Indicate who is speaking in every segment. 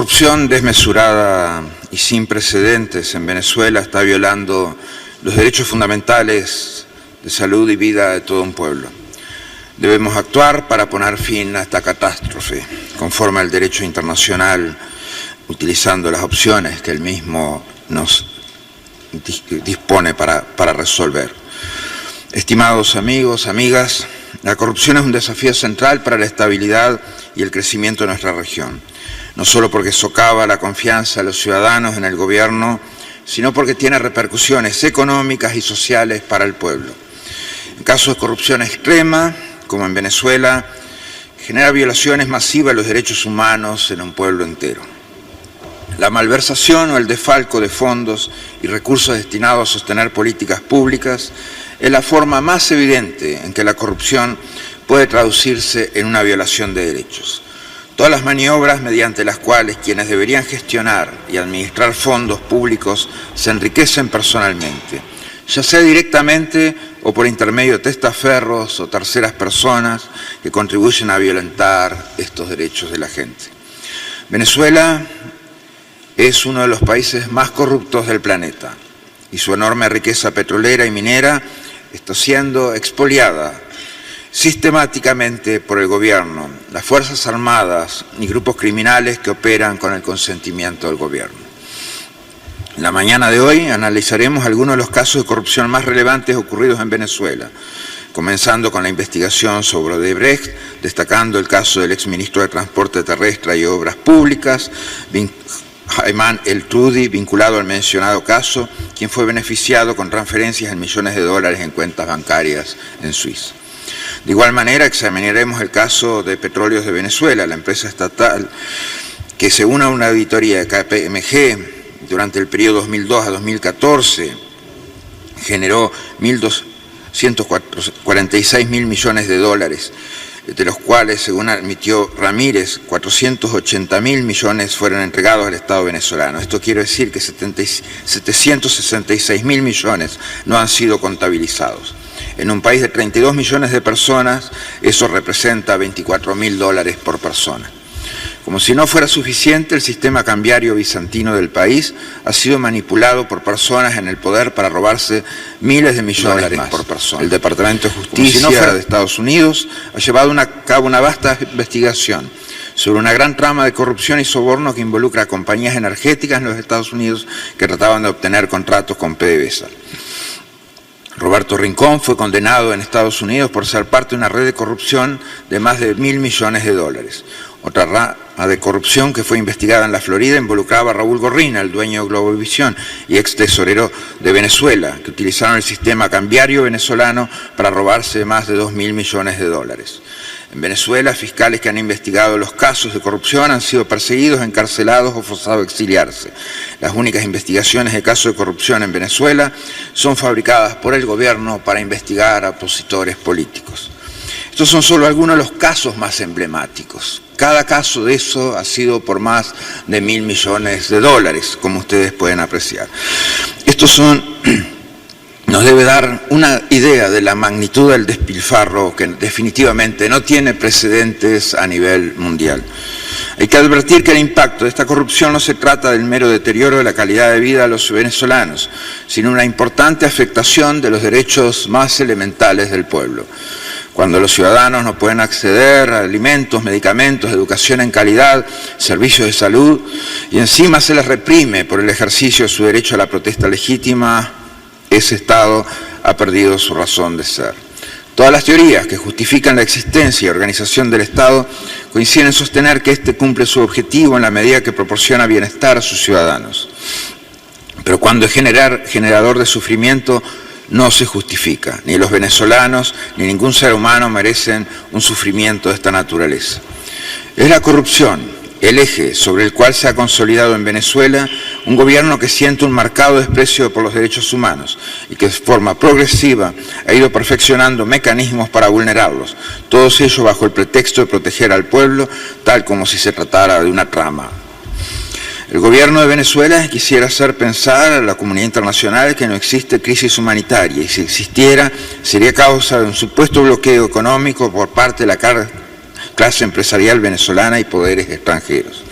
Speaker 1: corrupción desmesurada y sin precedentes en Venezuela está violando los derechos fundamentales de salud y vida de todo un pueblo. Debemos actuar para poner fin a esta catástrofe, conforme al derecho internacional, utilizando las opciones que el mismo nos dispone para resolver. Estimados amigos, amigas, la corrupción es un desafío central para la estabilidad y el crecimiento de nuestra región, no solo porque socava la confianza de los ciudadanos en el gobierno, sino porque tiene repercusiones económicas y sociales para el pueblo. En casos de corrupción extrema, como en Venezuela, genera violaciones masivas de los derechos humanos en un pueblo entero. La malversación o el desfalco de fondos y recursos destinados a sostener políticas públicas es la forma más evidente en que la corrupción puede traducirse en una violación de derechos. Todas las maniobras mediante las cuales quienes deberían gestionar y administrar fondos públicos se enriquecen personalmente, ya sea directamente o por intermedio de testaferros o terceras personas que contribuyen a violentar estos derechos de la gente. Venezuela es uno de los países más corruptos del planeta y su enorme riqueza petrolera y minera está siendo expoliada sistemáticamente por el gobierno, las Fuerzas Armadas y grupos criminales que operan con el consentimiento del gobierno. En la mañana de hoy analizaremos algunos de los casos de corrupción más relevantes ocurridos en Venezuela, comenzando con la investigación sobre Odebrecht, destacando el caso del exministro de Transporte Terrestre y Obras Públicas, Ayman El-Trudi, vinculado al mencionado caso, quien fue beneficiado con transferencias en millones de dólares en cuentas bancarias en Suiza. De igual manera, examinaremos el caso de Petróleos de Venezuela, la empresa estatal que, según una auditoría de KPMG, durante el periodo 2002 a 2014, generó 1.246 millones de dólares, de los cuales, según admitió Ramírez, 480.000 millones fueron entregados al Estado venezolano. Esto quiere decir que 766.000 millones no han sido contabilizados. En un país de 32 millones de personas, eso representa 24.000 dólares por persona. Como si no fuera suficiente, el sistema cambiario bizantino del país ha sido manipulado por personas en el poder para robarse miles de millones más por persona. El Departamento de Justicia de Estados Unidos ha llevado a cabo una vasta investigación sobre una gran trama de corrupción y soborno que involucra a compañías energéticas en los Estados Unidos que trataban de obtener contratos con PDVSA. Roberto Rincón fue condenado en Estados Unidos por ser parte de una red de corrupción de más de 1.000 millones de dólares. Otra rama de corrupción que fue investigada en la Florida involucraba a Raúl Gorrina, el dueño de Globovisión y ex tesorero de Venezuela, que utilizaron el sistema cambiario venezolano para robarse más de 2.000 millones de dólares. En Venezuela, fiscales que han investigado los casos de corrupción han sido perseguidos, encarcelados o forzados a exiliarse. Las únicas investigaciones de casos de corrupción en Venezuela son fabricadas por el gobierno para investigar a opositores políticos. Estos son solo algunos de los casos más emblemáticos. Cada caso de eso ha sido por más de 1.000 millones de dólares, como ustedes pueden apreciar. Nos debe dar una idea de la magnitud del despilfarro que definitivamente no tiene precedentes a nivel mundial. Hay que advertir que el impacto de esta corrupción no se trata del mero deterioro de la calidad de vida de los venezolanos, sino una importante afectación de los derechos más elementales del pueblo. Cuando los ciudadanos no pueden acceder a alimentos, medicamentos, educación en calidad, servicios de salud, y encima se les reprime por el ejercicio de su derecho a la protesta legítima, ese Estado ha perdido su razón de ser. Todas las teorías que justifican la existencia y organización del Estado coinciden en sostener que éste cumple su objetivo en la medida que proporciona bienestar a sus ciudadanos. Pero cuando es generador de sufrimiento, no se justifica. Ni los venezolanos ni ningún ser humano merecen un sufrimiento de esta naturaleza. Es la corrupción el eje sobre el cual se ha consolidado en Venezuela un gobierno que siente un marcado desprecio por los derechos humanos y que de forma progresiva ha ido perfeccionando mecanismos para vulnerarlos, todos ellos bajo el pretexto de proteger al pueblo, tal como si se tratara de una trama. El gobierno de Venezuela quisiera hacer pensar a la comunidad internacional que no existe crisis humanitaria y si existiera sería causa de un supuesto bloqueo económico por parte de la clase empresarial venezolana y poderes extranjeros.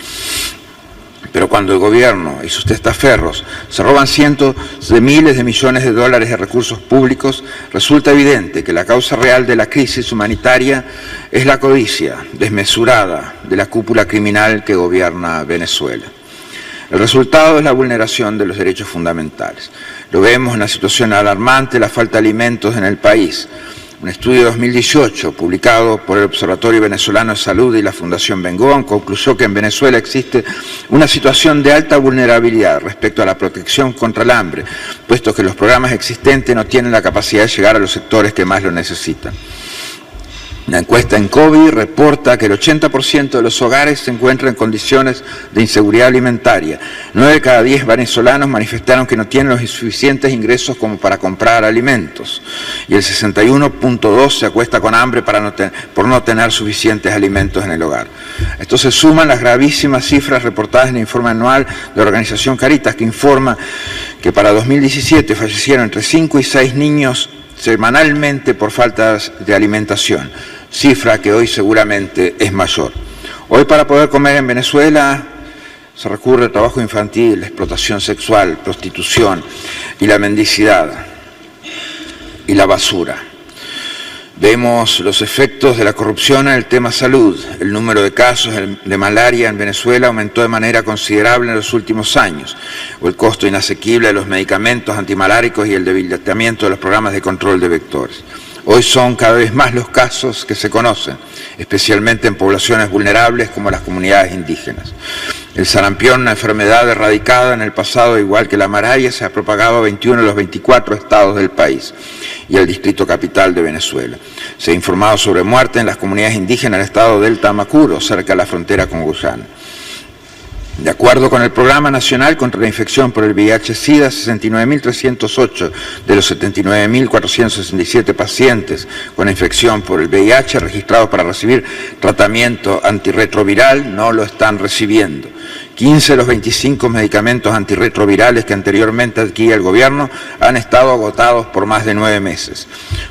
Speaker 1: Pero cuando el gobierno y sus testaferros se roban cientos de miles de millones de dólares de recursos públicos, resulta evidente que la causa real de la crisis humanitaria es la codicia desmesurada de la cúpula criminal que gobierna Venezuela. El resultado es la vulneración de los derechos fundamentales. Lo vemos en la situación alarmante de la falta de alimentos en el país. Un estudio de 2018, publicado por el Observatorio Venezolano de Salud y la Fundación Bengoa, concluyó que en Venezuela existe una situación de alta vulnerabilidad respecto a la protección contra el hambre, puesto que los programas existentes no tienen la capacidad de llegar a los sectores que más lo necesitan. La encuesta en COVID reporta que el 80% de los hogares se encuentran en condiciones de inseguridad alimentaria. 9 de cada 10 venezolanos manifestaron que no tienen los suficientes ingresos como para comprar alimentos. Y el 61.2% se acuesta con hambre por no tener suficientes alimentos en el hogar. Esto se suman las gravísimas cifras reportadas en el informe anual de la organización Caritas, que informa que para 2017 fallecieron entre 5 y 6 niños semanalmente por falta de alimentación, cifra que hoy seguramente es mayor. Hoy, para poder comer en Venezuela se recurre al trabajo infantil, la explotación sexual, prostitución y la mendicidad y la basura. Vemos los efectos de la corrupción en el tema salud. El número de casos de malaria en Venezuela aumentó de manera considerable en los últimos años, o el costo inasequible de los medicamentos antimaláricos y el debilitamiento de los programas de control de vectores. Hoy son cada vez más los casos que se conocen, especialmente en poblaciones vulnerables como las comunidades indígenas. El sarampión, una enfermedad erradicada en el pasado, igual que la malaria, se ha propagado a 21 de los 24 estados del país y al distrito capital de Venezuela. Se ha informado sobre muerte en las comunidades indígenas del estado del Tamacuro, cerca de la frontera con Guyana. De acuerdo con el Programa Nacional contra la Infección por el VIH-Sida, 69.308 de los 79.467 pacientes con infección por el VIH registrados para recibir tratamiento antirretroviral no lo están recibiendo. 15 de los 25 medicamentos antirretrovirales que anteriormente adquiría el gobierno han estado agotados por más de 9 meses.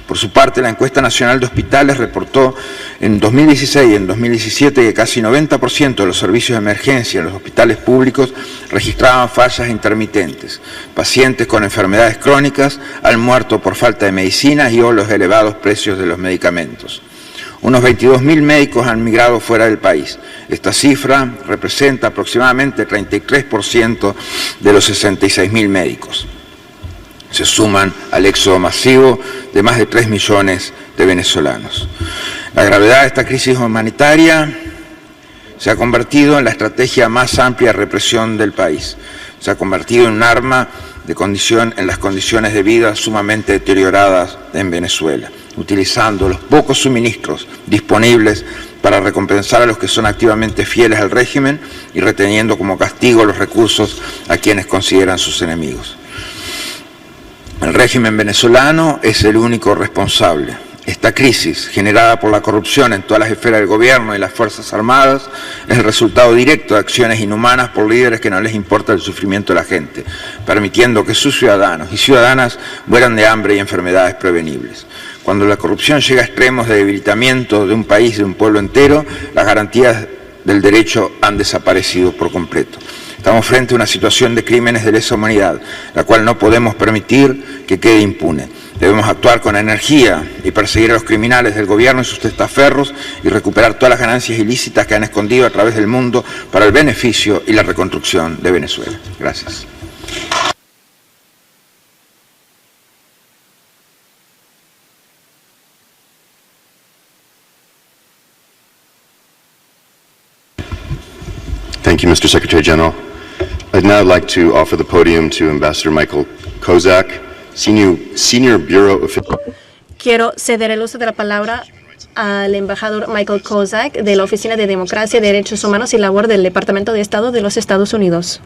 Speaker 1: Por su parte, la encuesta nacional de hospitales reportó en 2016 y en 2017 que casi 90% de los servicios de emergencia en los hospitales públicos registraban fallas intermitentes. Pacientes con enfermedades crónicas han muerto por falta de medicinas y o los elevados precios de los medicamentos. Unos 22.000 médicos han migrado fuera del país. Esta cifra representa aproximadamente el 33% de los 66.000 médicos. Se suman al éxodo masivo de más de 3 millones de venezolanos. La gravedad de esta crisis humanitaria se ha convertido en la estrategia más amplia de represión del país. Se ha convertido en un arma en las condiciones de vida sumamente deterioradas en Venezuela, utilizando los pocos suministros disponibles para recompensar a los que son activamente fieles al régimen y reteniendo como castigo los recursos a quienes consideran sus enemigos. El régimen venezolano es el único responsable. Esta crisis, generada por la corrupción en todas las esferas del gobierno y las Fuerzas Armadas, es el resultado directo de acciones inhumanas por líderes que no les importa el sufrimiento de la gente, permitiendo que sus ciudadanos y ciudadanas mueran de hambre y enfermedades prevenibles. Cuando la corrupción llega a extremos de debilitamiento de un país, de un pueblo entero, las garantías del derecho han desaparecido por completo. Estamos frente a una situación de crímenes de lesa humanidad, la cual no podemos permitir que quede impune. Debemos actuar con energía y perseguir a los criminales del gobierno y sus testaferros y recuperar todas las ganancias ilícitas que han escondido a través del mundo para el beneficio y la reconstrucción de Venezuela. Gracias.
Speaker 2: Thank you, Mr. Secretary General. I'd now like to offer the podium to Ambassador Michael Kozak, Senior Bureau Official.
Speaker 3: Quiero ceder el uso de la palabra al embajador Michael Kozak de la Oficina de Democracia, Derechos Humanos y Labor del Departamento de Estado de los Estados Unidos.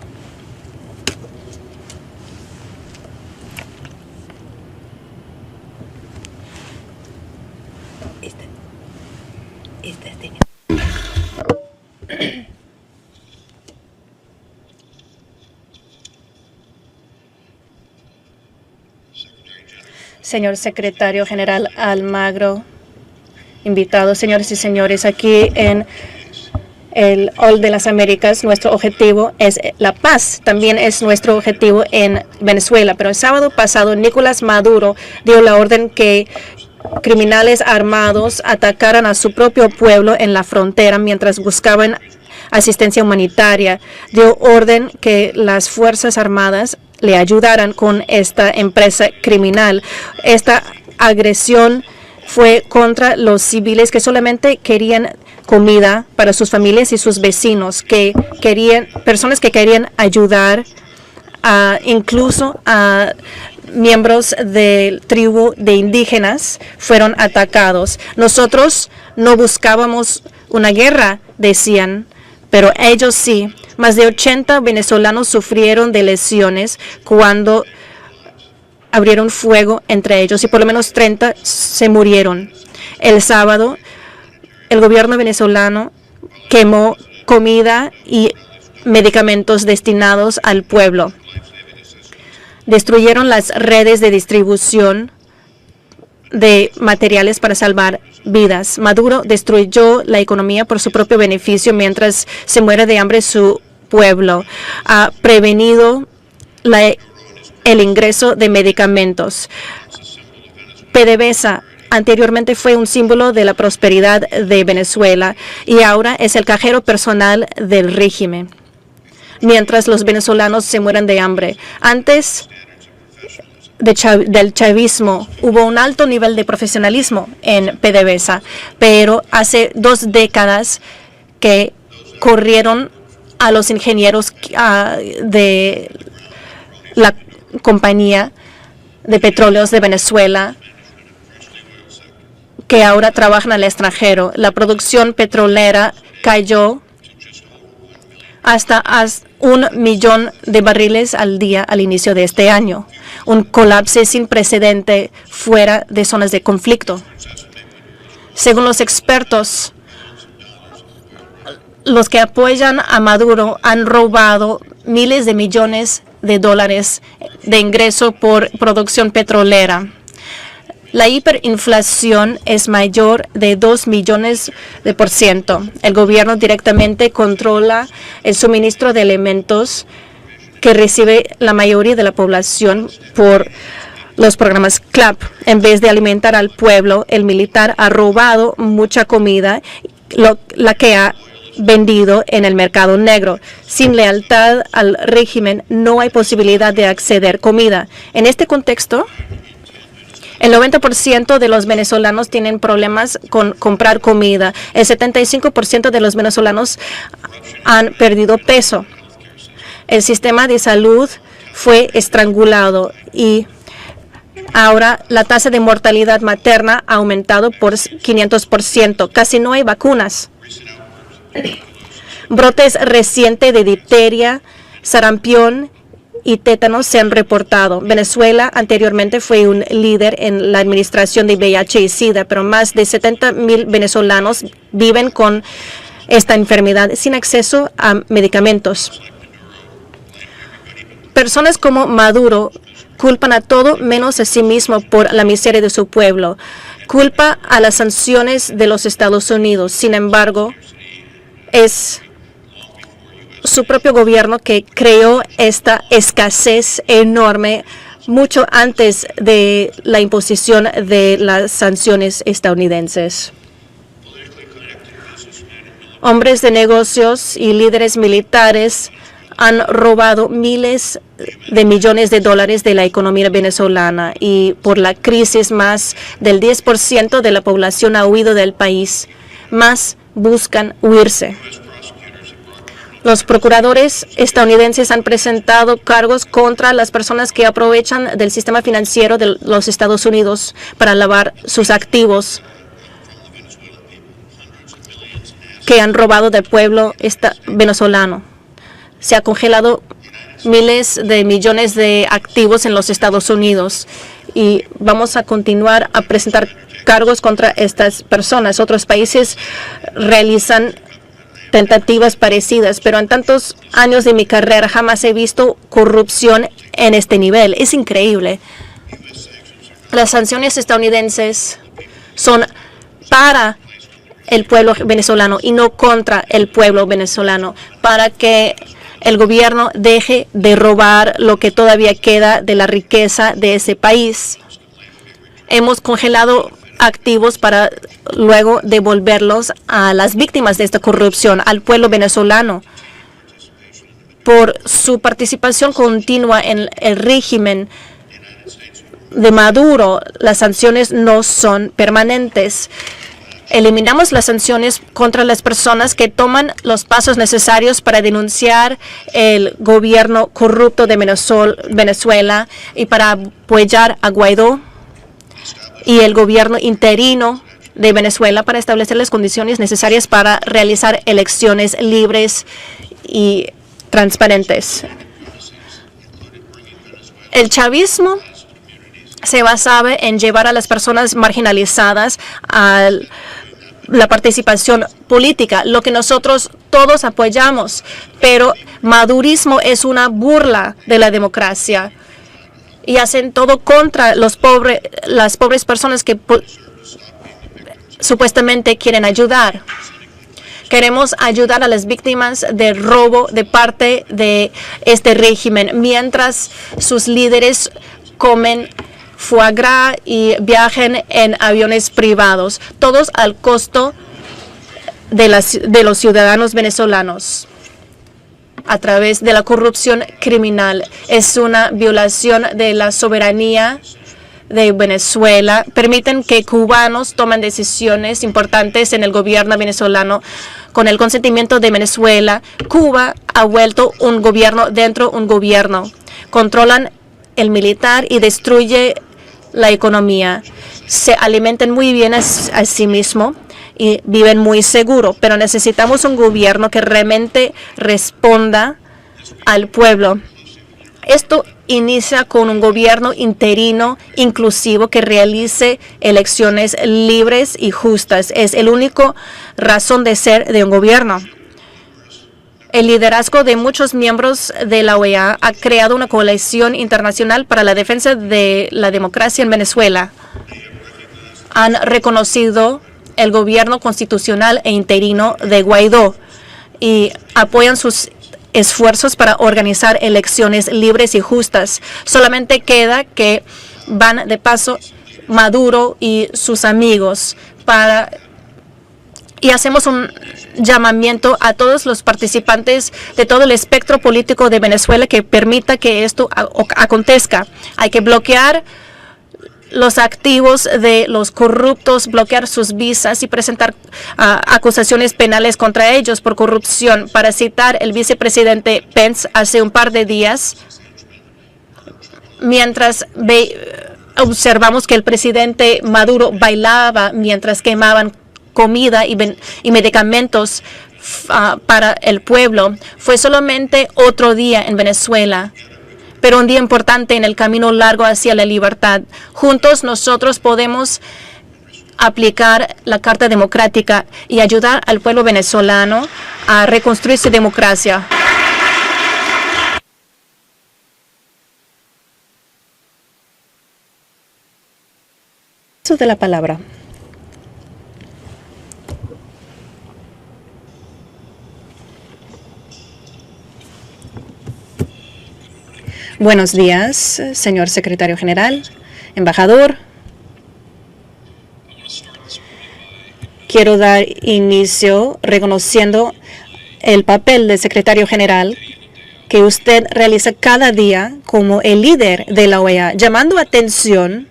Speaker 3: Señor Secretario General Almagro, invitados, señores y señores, aquí en el All de las Américas, nuestro objetivo es la paz, también es nuestro objetivo en Venezuela. Pero el sábado pasado, Nicolás Maduro dio la orden que criminales armados atacaran a su propio pueblo en la frontera mientras buscaban asistencia humanitaria. Dio orden que las Fuerzas Armadas le ayudaran con esta empresa criminal. Esta agresión fue contra los civiles que solamente querían comida para sus familias y sus vecinos, personas que querían ayudar, incluso a miembros de tribu de indígenas fueron atacados. Nosotros no buscábamos una guerra, decían, pero ellos sí. Más de 80 venezolanos sufrieron de lesiones cuando abrieron fuego entre ellos y por lo menos 30 se murieron. El sábado, el gobierno venezolano quemó comida y medicamentos destinados al pueblo. Destruyeron las redes de distribución de materiales para salvar vidas. Maduro destruyó la economía por su propio beneficio mientras se muere de hambre su pueblo. Ha prevenido el ingreso de medicamentos. PDVSA anteriormente fue un símbolo de la prosperidad de Venezuela y ahora es el cajero personal del régimen, mientras los venezolanos se mueren de hambre. Antes del chavismo hubo un alto nivel de profesionalismo en PDVSA, pero hace 2 décadas que corrieron a los ingenieros de la compañía de petróleos de Venezuela, que ahora trabajan al extranjero. La producción petrolera cayó hasta 1 millón de barriles al día al inicio de este año, un colapso sin precedente fuera de zonas de conflicto. Según los expertos, los que apoyan a Maduro han robado miles de millones de dólares de ingreso por producción petrolera. La hiperinflación es mayor de 2 millones de %. El gobierno directamente controla el suministro de alimentos que recibe la mayoría de la población por los programas CLAP. En vez de alimentar al pueblo, el militar ha robado mucha comida, la que ha vendido en el mercado negro. Sin lealtad al régimen, no hay posibilidad de acceder a comida. En este contexto, el 90% de los venezolanos tienen problemas con comprar comida. El 75% de los venezolanos han perdido peso. El sistema de salud fue estrangulado y ahora la tasa de mortalidad materna ha aumentado por 500%. Casi no hay vacunas. Brotes recientes de difteria, sarampión y tétanos se han reportado. Venezuela anteriormente fue un líder en la administración de VIH y SIDA, pero más de 70,000 venezolanos viven con esta enfermedad sin acceso a medicamentos. Personas como Maduro culpan a todo menos a sí mismo por la miseria de su pueblo. Culpa a las sanciones de los Estados Unidos. Sin embargo, es su propio gobierno que creó esta escasez enorme mucho antes de la imposición de las sanciones estadounidenses. Hombres de negocios y líderes militares han robado miles de millones de dólares de la economía venezolana y por la crisis más del 10% de la población ha huido del país. Más buscan huirse. Los procuradores estadounidenses han presentado cargos contra las personas que aprovechan del sistema financiero de los Estados Unidos para lavar sus activos que han robado del pueblo venezolano. Se ha congelado miles de millones de activos en los Estados Unidos y vamos a continuar a presentar cargos contra estas personas. Otros países realizan tentativas parecidas, pero en tantos años de mi carrera jamás he visto corrupción en este nivel. Es increíble. Las sanciones estadounidenses son para el pueblo venezolano y no contra el pueblo venezolano, para que el gobierno deje de robar lo que todavía queda de la riqueza de ese país. Hemos congelado activos para luego devolverlos a las víctimas de esta corrupción, al pueblo venezolano. Por su participación continua en el régimen de Maduro, las sanciones no son permanentes. Eliminamos las sanciones contra las personas que toman los pasos necesarios para denunciar el gobierno corrupto de Venezuela y para apoyar a Guaidó y el gobierno interino de Venezuela para establecer las condiciones necesarias para realizar elecciones libres y transparentes. El chavismo se basaba en llevar a las personas marginalizadas a la participación política, lo que nosotros todos apoyamos, pero madurismo es una burla de la democracia y hacen todo contra las pobres personas que supuestamente quieren ayudar. Queremos ayudar a las víctimas de robo de parte de este régimen, mientras sus líderes comen foie gras y viajen en aviones privados, todos al costo de los ciudadanos venezolanos a través de la corrupción criminal. Es una violación de la soberanía de Venezuela. Permiten que cubanos tomen decisiones importantes en el gobierno venezolano con el consentimiento de Venezuela. Cuba ha vuelto un gobierno dentro de un gobierno. Controlan el militar y destruye la economía. Se alimentan muy bien a sí mismo y viven muy seguro, pero necesitamos un gobierno que realmente responda al pueblo. Esto inicia con un gobierno interino inclusivo que realice elecciones libres y justas. Es el único razón de ser de un gobierno. El liderazgo de muchos miembros de la OEA ha creado una coalición internacional para la defensa de la democracia en Venezuela. Han reconocido el gobierno constitucional e interino de Guaidó y apoyan sus esfuerzos para organizar elecciones libres y justas. Solamente queda que van de paso Maduro y sus amigos y hacemos un llamamiento a todos los participantes de todo el espectro político de Venezuela que permita que esto acontezca. Hay que bloquear los activos de los corruptos, bloquear sus visas y presentar acusaciones penales contra ellos por corrupción. Para citar el vicepresidente Pence hace un par de días, mientras observamos que el presidente Maduro bailaba mientras quemaban comida y medicamentos para el pueblo. Fue solamente otro día en Venezuela, pero un día importante en el camino largo hacia la libertad. Juntos nosotros podemos aplicar la Carta Democrática y ayudar al pueblo venezolano a reconstruir su democracia. Uso de la palabra. Buenos días, señor secretario general, embajador. Quiero dar inicio reconociendo el papel del secretario general que usted realiza cada día como el líder de la OEA, llamando atención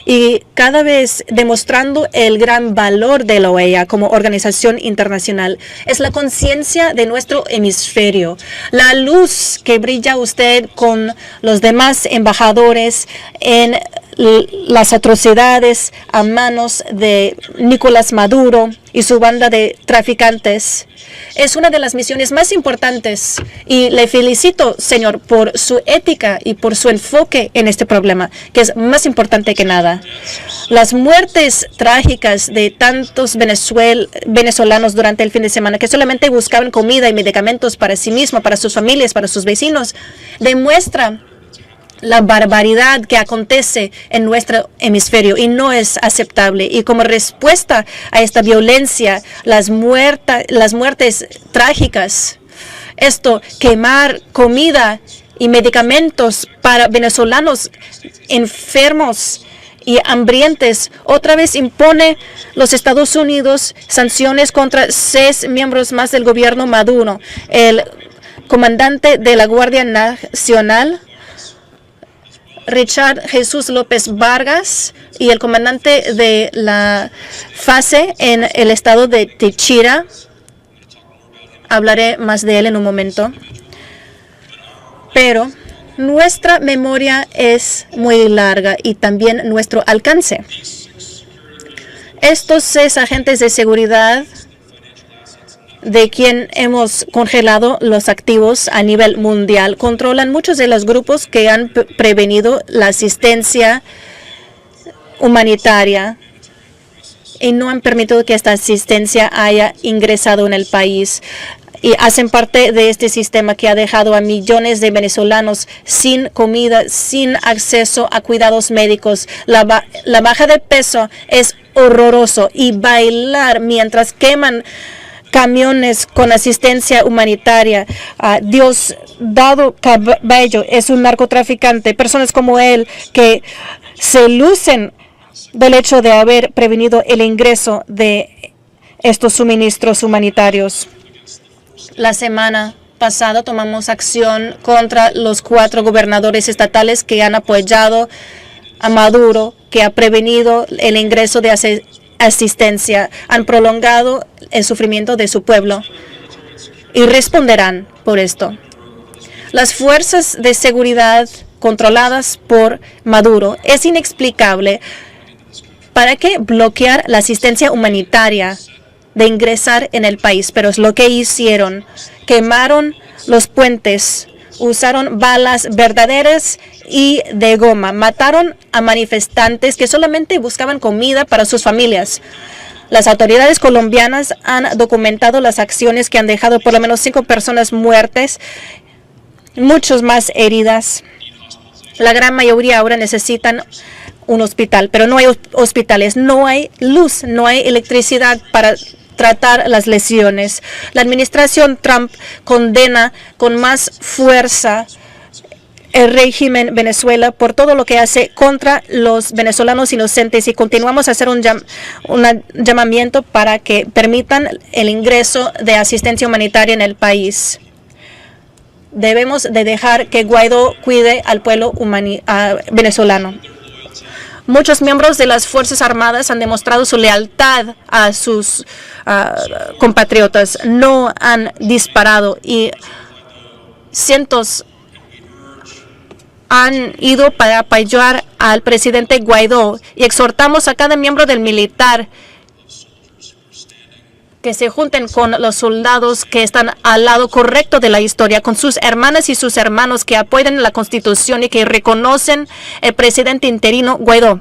Speaker 3: y cada vez demostrando el gran valor de la OEA como organización internacional. Es la conciencia de nuestro hemisferio, la luz que brilla usted con los demás embajadores en las atrocidades a manos de Nicolás Maduro y su banda de traficantes. Es una de las misiones más importantes y le felicito, señor, por su ética y por su enfoque en este problema, que es más importante que nada. Las muertes trágicas de tantos venezolanos durante el fin de semana que solamente buscaban comida y medicamentos para sí mismos, para sus familias, para sus vecinos, demuestra la barbaridad que acontece en nuestro hemisferio y no es aceptable. Y como respuesta a esta violencia, las muertes trágicas, quemar comida y medicamentos para venezolanos enfermos y hambrientos, otra vez impone los Estados Unidos sanciones contra 6 miembros más del gobierno Maduro. El comandante de la Guardia Nacional, Richard Jesús López Vargas, y el comandante de la FACE en el estado de Táchira. Hablaré más de él en un momento. Pero nuestra memoria es muy larga y también nuestro alcance. Estos 6 agentes de seguridad de quien hemos congelado los activos a nivel mundial controlan muchos de los grupos que han prevenido la asistencia humanitaria y no han permitido que esta asistencia haya ingresado en el país. Y hacen parte de este sistema que ha dejado a millones de venezolanos sin comida, sin acceso a cuidados médicos. La baja de peso es horroroso y bailar mientras queman camiones con asistencia humanitaria. Diosdado Cabello es un narcotraficante. Personas como él que se lucen del hecho de haber prevenido el ingreso de estos suministros humanitarios. La semana pasada tomamos acción contra los 4 gobernadores estatales que han apoyado a Maduro, que ha prevenido el ingreso de asistencia, han prolongado el sufrimiento de su pueblo y responderán por esto. Las fuerzas de seguridad controladas por Maduro, es inexplicable para qué bloquear la asistencia humanitaria de ingresar en el país, pero es lo que hicieron. Quemaron los puentes, usaron balas verdaderas y de goma, mataron a manifestantes que solamente buscaban comida para sus familias. Las autoridades colombianas han documentado las acciones que han dejado por lo menos 5 personas muertas, muchos más heridas. La gran mayoría ahora necesitan un hospital, pero no hay hospitales, no hay luz, no hay electricidad para tratar las lesiones. La administración Trump condena con más fuerza el régimen Venezuela por todo lo que hace contra los venezolanos inocentes y continuamos a hacer un llamamiento para que permitan el ingreso de asistencia humanitaria en el país. Debemos de dejar que Guaidó cuide al pueblo venezolano. Muchos miembros de las Fuerzas Armadas han demostrado su lealtad a sus compatriotas. No han disparado y cientos han ido para apoyar al presidente Guaidó. Y exhortamos a cada miembro del militar que se junten con los soldados que están al lado correcto de la historia, con sus hermanas y sus hermanos que apoyan la Constitución y que reconocen el presidente interino Guaidó.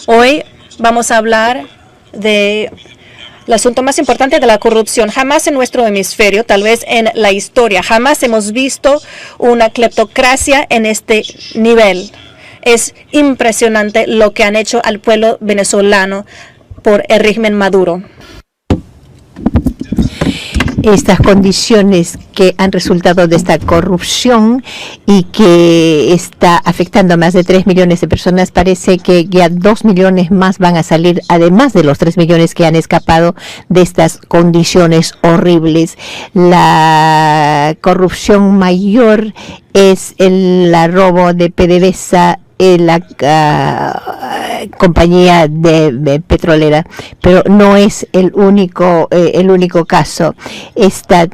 Speaker 3: Hoy vamos a hablar del asunto más importante de la corrupción. Jamás en nuestro hemisferio, tal vez en la historia, jamás hemos visto una cleptocracia en este nivel. Es impresionante lo que han hecho al pueblo venezolano por el régimen Maduro.
Speaker 4: Estas condiciones que han resultado de esta corrupción y que está afectando a más de 3 millones de personas, parece que ya 2 millones más van a salir, además de los 3 millones que han escapado de estas condiciones horribles. La corrupción mayor es el robo de PDVSA, la compañía de petrolera, pero no es el único caso.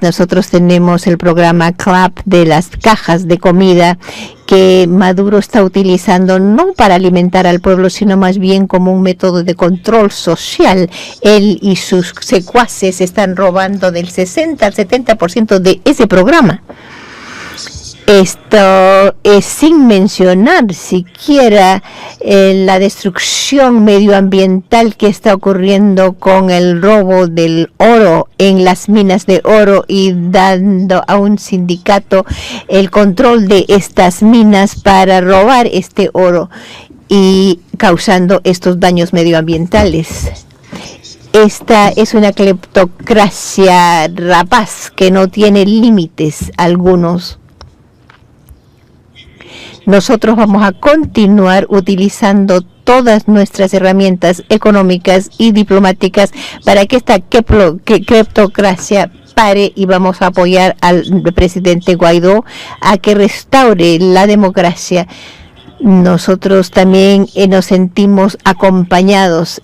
Speaker 4: Nosotros tenemos el programa CLAP de las cajas de comida que Maduro está utilizando no para alimentar al pueblo, sino más bien como un método de control social. Él y sus secuaces están robando del 60 al 70% de ese programa. Esto es sin mencionar siquiera la destrucción medioambiental que está ocurriendo con el robo del oro en las minas de oro y dando a un sindicato el control de estas minas para robar este oro y causando estos daños medioambientales. Esta es una cleptocracia rapaz que no tiene límites algunos. Nosotros vamos a continuar utilizando todas nuestras herramientas económicas y diplomáticas para que esta cleptocracia pare, y vamos a apoyar al presidente Guaidó a que restaure la democracia. Nosotros también nos sentimos acompañados,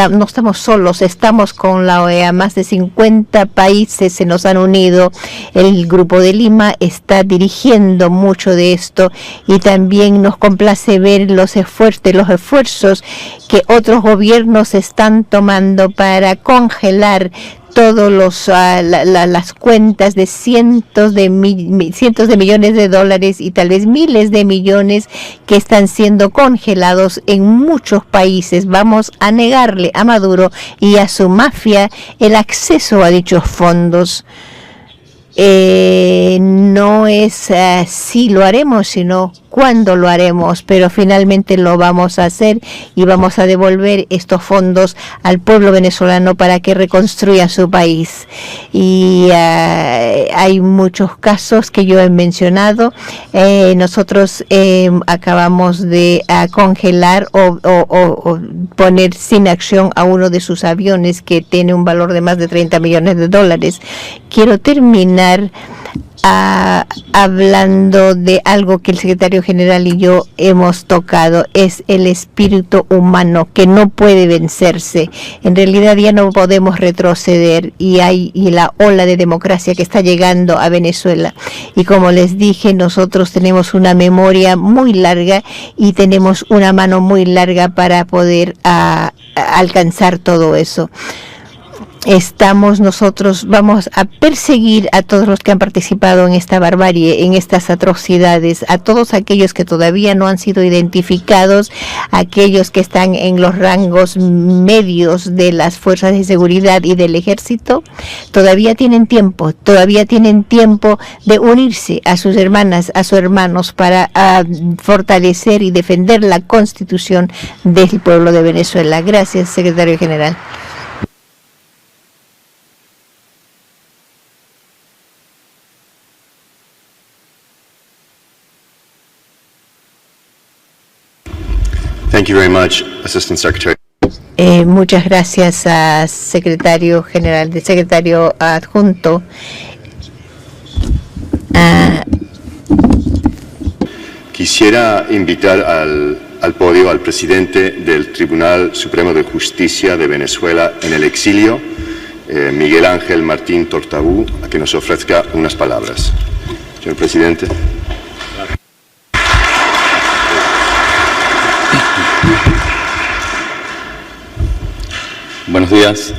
Speaker 4: no estamos solos, estamos con la OEA, más de 50 países se nos han unido, el Grupo de Lima está dirigiendo mucho de esto y también nos complace ver los esfuerzos que otros gobiernos están tomando para congelar todos las cuentas de cientos de millones de dólares y tal vez miles de millones que están siendo congelados en muchos países. Vamos a negarle a Maduro y a su mafia el acceso a dichos fondos. No es si lo haremos, sino cuándo lo haremos, pero finalmente lo vamos a hacer y vamos a devolver estos fondos al pueblo venezolano para que reconstruya su país. Y hay muchos casos que yo he mencionado. Nosotros acabamos de congelar o poner sin acción a uno de sus aviones que tiene un valor de más de 30 millones de dólares. Quiero terminar hablando de algo que el secretario general y yo hemos tocado, es el espíritu humano que no puede vencerse. En realidad ya no podemos retroceder y la ola de democracia que está llegando a Venezuela. Y como les dije, nosotros tenemos una memoria muy larga y tenemos una mano muy larga para poder alcanzar todo eso. Nosotros vamos a perseguir a todos los que han participado en esta barbarie, en estas atrocidades, a todos aquellos que todavía no han sido identificados, aquellos que están en los rangos medios de las fuerzas de seguridad y del ejército. Todavía tienen tiempo de unirse a sus hermanas, a sus hermanos para fortalecer y defender la Constitución del pueblo de Venezuela. Gracias, secretario general.
Speaker 2: Thank you very much, Assistant Secretary.
Speaker 4: Muchas gracias, secretario general, secretario adjunto.
Speaker 2: Quisiera invitar al podio al presidente del Tribunal Supremo de Justicia de Venezuela en el exilio, Miguel Ángel Martín Tortabú, a que nos ofrezca unas palabras. Señor presidente.
Speaker 5: Buenos días,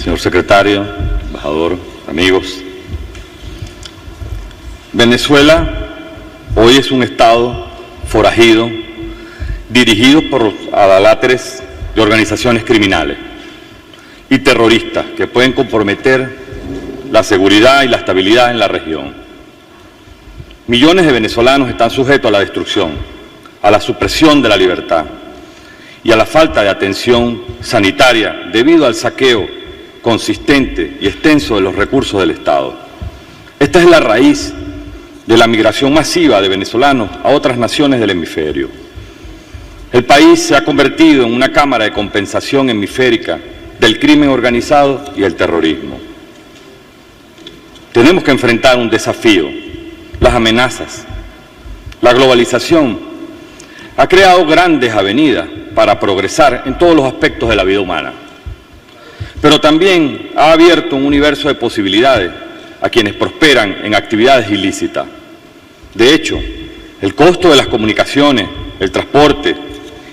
Speaker 5: señor secretario, embajador, amigos. Venezuela hoy es un estado forajido, dirigido por adláteres de organizaciones criminales y terroristas que pueden comprometer la seguridad y la estabilidad en la región. Millones de venezolanos están sujetos a la destrucción, a la supresión de la libertad y a la falta de atención sanitaria debido al saqueo consistente y extenso de los recursos del Estado. Esta es la raíz de la migración masiva de venezolanos a otras naciones del hemisferio. El país se ha convertido en una cámara de compensación hemisférica del crimen organizado y el terrorismo. Tenemos que enfrentar un desafío, las amenazas. La globalización ha creado grandes avenidas para progresar en todos los aspectos de la vida humana, pero también ha abierto un universo de posibilidades a quienes prosperan en actividades ilícitas. De hecho, el costo de las comunicaciones, el transporte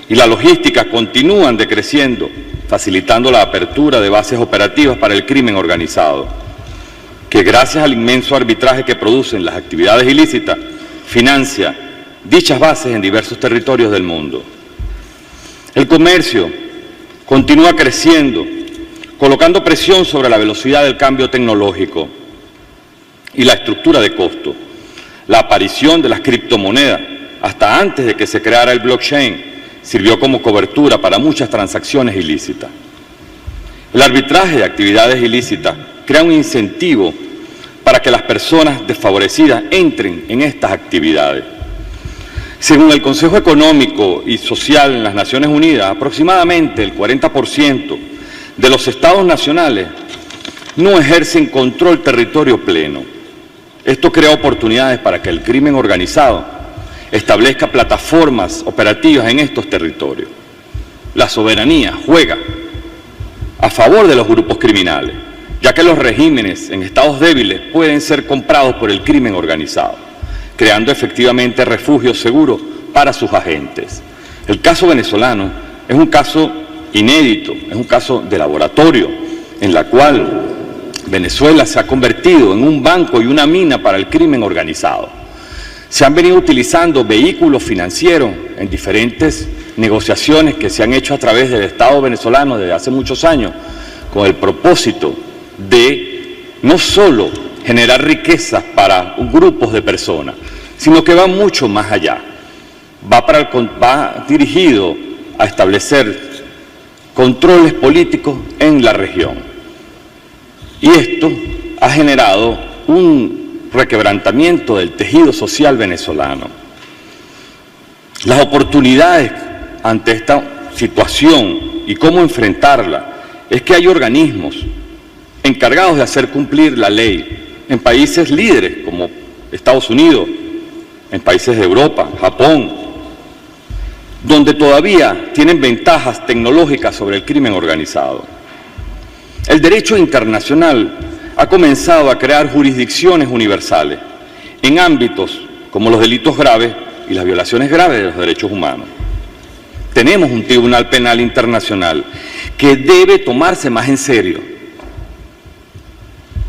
Speaker 5: y la logística continúan decreciendo, facilitando la apertura de bases operativas para el crimen organizado. que gracias al inmenso arbitraje que producen las actividades ilícitas, financia dichas bases en diversos territorios del mundo. El comercio continúa creciendo, colocando presión sobre la velocidad del cambio tecnológico y la estructura de costo. La aparición de las criptomonedas, hasta antes de que se creara el blockchain, sirvió como cobertura para muchas transacciones ilícitas. El arbitraje de actividades ilícitas crea un incentivo para que las personas desfavorecidas entren en estas actividades. Según el Consejo Económico y Social en las Naciones Unidas, aproximadamente el 40% de los estados nacionales no ejercen control territorio pleno. Esto crea oportunidades para que el crimen organizado establezca plataformas operativas en estos territorios. La soberanía juega a favor de los grupos criminales, ya que los regímenes en estados débiles pueden ser comprados por el crimen organizado, creando efectivamente refugios seguros para sus agentes. El caso venezolano es un caso inédito, es un caso de laboratorio, en la cual Venezuela se ha convertido en un banco y una mina para el crimen organizado. Se han venido utilizando vehículos financieros en diferentes negociaciones que se han hecho a través del Estado venezolano desde hace muchos años, con el propósito de no solo generar riquezas para grupos de personas, sino que va mucho más allá. Va dirigido a establecer controles políticos en la región. Y esto ha generado un requebrantamiento del tejido social venezolano. Las oportunidades ante esta situación y cómo enfrentarla es que hay organismos encargados de hacer cumplir la ley en países líderes como Estados Unidos, en países de Europa, Japón, donde todavía tienen ventajas tecnológicas sobre el crimen organizado. El derecho internacional ha comenzado a crear jurisdicciones universales en ámbitos como los delitos graves y las violaciones graves de los derechos humanos. Tenemos un Tribunal Penal Internacional que debe tomarse más en serio,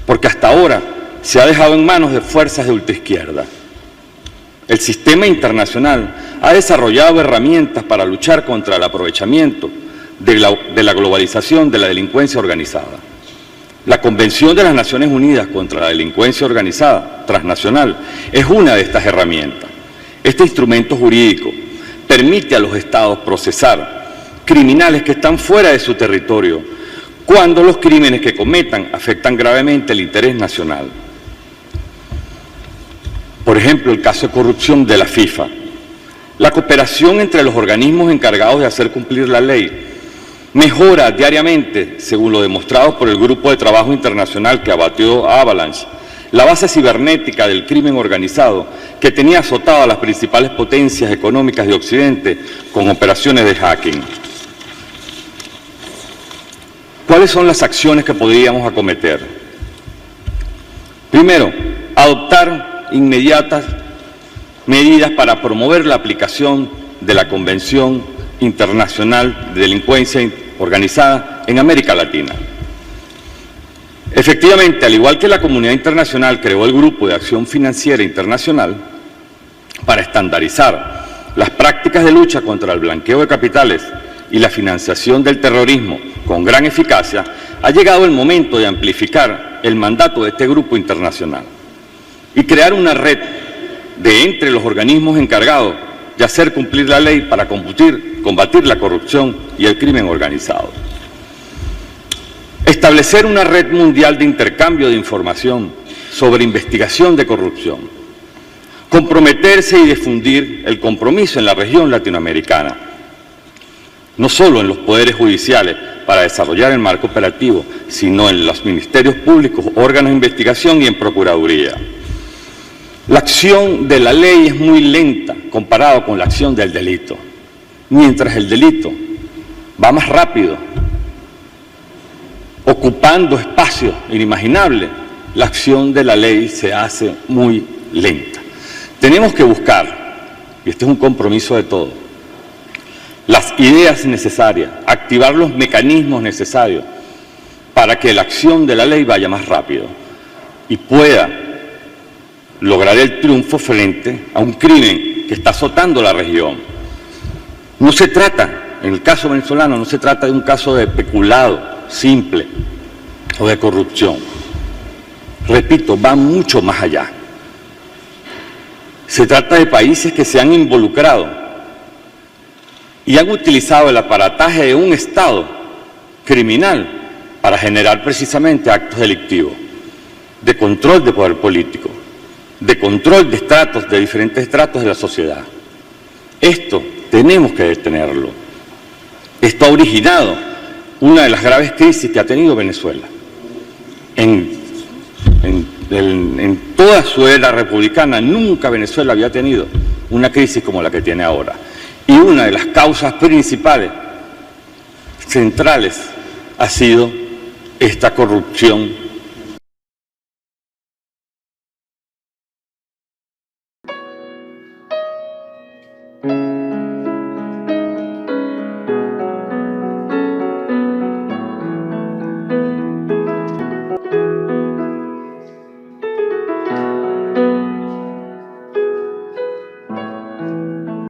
Speaker 5: porque hasta ahora se ha dejado en manos de fuerzas de ultraizquierda. El sistema internacional ha desarrollado herramientas para luchar contra el aprovechamiento de la globalización de la delincuencia organizada. La Convención de las Naciones Unidas contra la Delincuencia Organizada Transnacional es una de estas herramientas. Este instrumento jurídico permite a los estados procesar criminales que están fuera de su territorio cuando los crímenes que cometan afectan gravemente el interés nacional. Por ejemplo, el caso de corrupción de la FIFA. La cooperación entre los organismos encargados de hacer cumplir la ley mejora diariamente, según lo demostrado por el Grupo de Trabajo Internacional que abatió a Avalanche, la base cibernética del crimen organizado que tenía azotado a las principales potencias económicas de Occidente con operaciones de hacking. ¿Cuáles son las acciones que podríamos acometer? Primero, adoptar inmediatas medidas para promover la aplicación de la Convención Internacional de Delincuencia Organizada en América Latina. Efectivamente, al igual que la comunidad internacional creó el Grupo de Acción Financiera Internacional para estandarizar las prácticas de lucha contra el blanqueo de capitales y la financiación del terrorismo con gran eficacia, ha llegado el momento de amplificar el mandato de este grupo internacional y crear una red de entre los organismos encargados de hacer cumplir la ley para combatir la corrupción y el crimen organizado. Establecer una red mundial de intercambio de información sobre investigación de corrupción. Comprometerse y difundir el compromiso en la región latinoamericana, no solo en los poderes judiciales para desarrollar el marco operativo, sino en los ministerios públicos, órganos de investigación y en procuraduría. La acción de la ley es muy lenta comparado con la acción del delito, mientras el delito va más rápido, ocupando espacios inimaginables, la acción de la ley se hace muy lenta. Tenemos que buscar, y este es un compromiso de todos, las ideas necesarias, activar los mecanismos necesarios para que la acción de la ley vaya más rápido. y pueda lograr el triunfo frente a un crimen que está azotando la región. No se trata, en el caso venezolano, no se trata de un caso de peculado simple o de corrupción. Repito, va mucho más allá. Se trata de países que se han involucrado y han utilizado el aparataje de un Estado criminal para generar precisamente actos delictivos, de control de poder político, de control de estratos, de diferentes estratos de la sociedad. Esto tenemos que detenerlo. Esto ha originado una de las graves crisis que ha tenido Venezuela. En toda su era republicana, nunca Venezuela había tenido una crisis como la que tiene ahora. Y una de las causas principales, centrales, ha sido esta corrupción